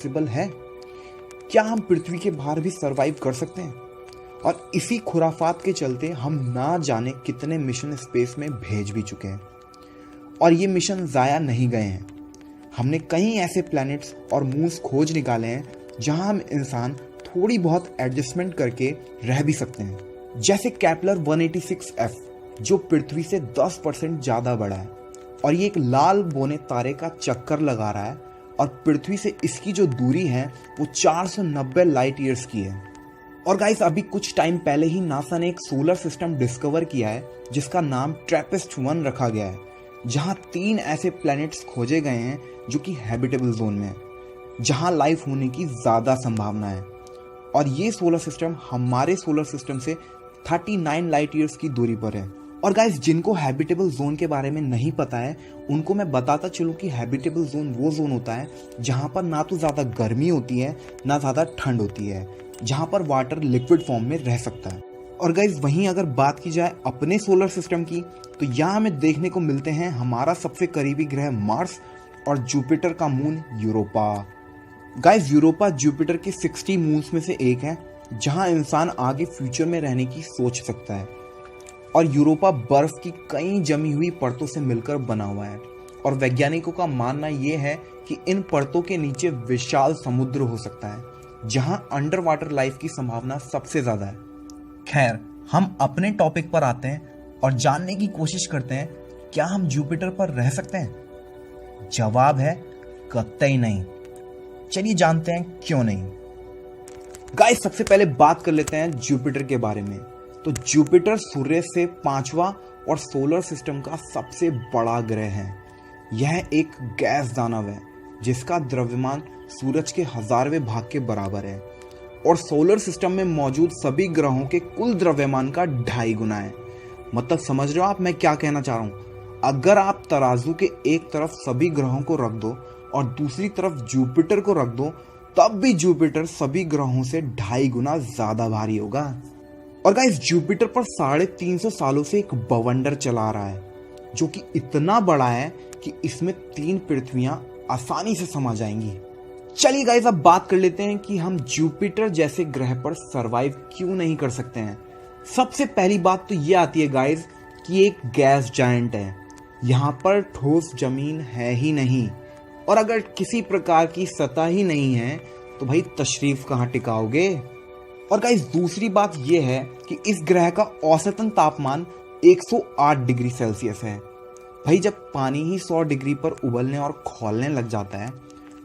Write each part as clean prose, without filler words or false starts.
Possible है? क्या हम पृथ्वी के बाहर भी सरवाइव कर सकते हैं? और इसी खुराफात के चलते हम ना जाने कितने मिशन स्पेस में भेज भी चुके हैं, और ये मिशन ज़ाया नहीं गए हैं। हमने कई ऐसे प्लैनेट्स और मून्स खोज निकाले हैं जहां हम इंसान थोड़ी बहुत एडजस्टमेंट करके रह भी सकते हैं, जैसे केपलर 186f जो पृथ्वी से 10% ज़्यादा बड़ा है, और ये एक लाल बोने तारे का चक्कर लगा रहा है, और पृथ्वी से इसकी जो दूरी है वो 490 लाइट ईयर्स की है। और गाइस, अभी कुछ टाइम पहले ही नासा ने एक सोलर सिस्टम डिस्कवर किया है जिसका नाम ट्रैपिस्ट-1 रखा गया है, जहां 3 ऐसे प्लैनेट्स खोजे गए हैं जो कि हैबिटेबल जोन में है, जहां लाइफ होने की ज़्यादा संभावना है। और ये सोलर सिस्टम हमारे सोलर सिस्टम से 39 लाइट ईयर्स की दूरी पर है। और गाइस, जिनको हैबिटेबल जोन के बारे में नहीं पता है उनको मैं बताता चलूं कि हैबिटेबल जोन वो जोन होता है जहां पर ना तो ज़्यादा गर्मी होती है ना ज़्यादा ठंड होती है, जहां पर वाटर लिक्विड फॉर्म में रह सकता है। और गाइस, वहीं अगर बात की जाए अपने सोलर सिस्टम की, तो यहाँ हमें देखने को मिलते हैं हमारा सबसे करीबी ग्रह मार्स और जुपिटर का moon Europa. Guys, Europa Jupiter के 60 मून्स में से एक है जहां इंसान आगे फ्यूचर में रहने की सोच सकता है। और यूरोपा बर्फ की कई जमी हुई परतों से मिलकर बना हुआ है, और वैज्ञानिकों का मानना यह है कि इन परतों के नीचे विशाल समुद्र हो सकता है जहां अंडर वाटर लाइफ की संभावना सबसे ज्यादा है। खैर, हम अपने टॉपिक पर आते हैं और जानने की कोशिश करते हैं, क्या हम जुपिटर पर रह सकते हैं? जवाब है कतई नहीं। चलिए जानते हैं क्यों नहीं। गाइस, सबसे पहले बात कर लेते हैं जुपिटर के बारे में। तो जुपिटर सूर्य से 5वां और सोलर सिस्टम का सबसे बड़ा ग्रह है। यह एक गैस दानव है जिसका द्रव्यमान सूरज के 1000वें भाग के बराबर है, और सोलर सिस्टम में मौजूद सभी ग्रहों के कुल द्रव्यमान का 2.5 गुना है। मतलब समझ रहे हो आप मैं क्या कहना चाह रहा हूँ? अगर आप तराजू के एक तरफ सभी ग्रहों को रख दो और दूसरी तरफ जुपिटर को रख दो, तब भी जुपिटर सभी ग्रहों से 2.5 गुना ज्यादा भारी होगा। और गाइस, जुपिटर पर 350 सालों से एक बवंडर चला रहा है जो कि इतना बड़ा है कि इसमें 3 पृथ्वियां आसानी से समा जाएंगी। चलिए गाइस, अब बात कर लेते हैं कि हम जुपिटर जैसे ग्रह पर सरवाइव क्यों नहीं कर सकते हैं। सबसे पहली बात तो ये आती है गाइस कि एक गैस जायंट है, यहाँ पर ठोस जमीन है ही नहीं, और अगर किसी प्रकार की सतह ही नहीं है तो भाई तशरीफ कहाँ टिकाओगे। और गाइस, दूसरी बात यह है कि इस ग्रह का औसतन तापमान 108 डिग्री सेल्सियस है। भाई, जब पानी ही 100 डिग्री पर उबलने और खौलने लग जाता है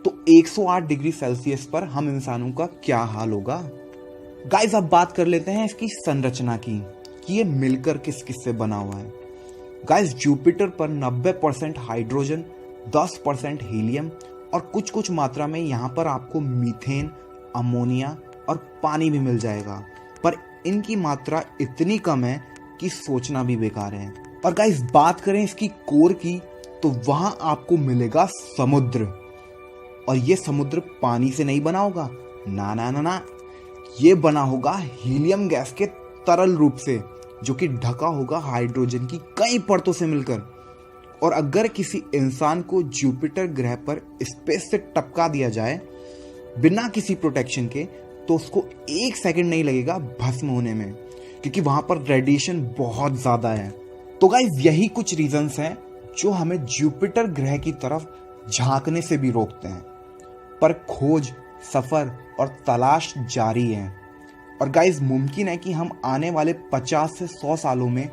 तो 108 डिग्री सेल्सियस पर हम इंसानों का क्या हाल होगा। गाइस, अब बात कर लेते हैं इसकी संरचना की कि ये मिलकर किस किस से बना हुआ है। गाइस, जुपिटर पर 90% हाइड्रोजन, 10% हीलियम और कुछ कुछ मात्रा में यहाँ पर आपको मीथेन, अमोनिया और पानी भी मिल जाएगा, पर इनकी मात्रा इतनी कम है कि सोचना भी बेकार है। और गाइस, बात करें इसकी कोर की, तो वहां आपको मिलेगा समुद्र, और ये समुद्र पानी से नहीं बना होगा, ना ना ना ना, ये बना होगा हीलियम गैस के तरल रूप से, जो कि ढका होगा हाइड्रोजन की कई परतों से मिलकर। और अगर किसी इंसान को जुपिटर ग्रह पर स्पेस से टपका दिया जाए बिना किसी प्रोटेक्शन के, तो उसको 1 सेकंड नहीं लगेगा भस्म होने में, क्योंकि वहां पर रेडिएशन बहुत ज्यादा है। तो गाइस, यही कुछ रीजंस हैं जो हमें जुपिटर ग्रह की तरफ झांकने से भी रोकते हैं, पर खोज, सफर और तलाश जारी है। और गाइस, मुमकिन है कि हम आने वाले 50 से 100 सालों में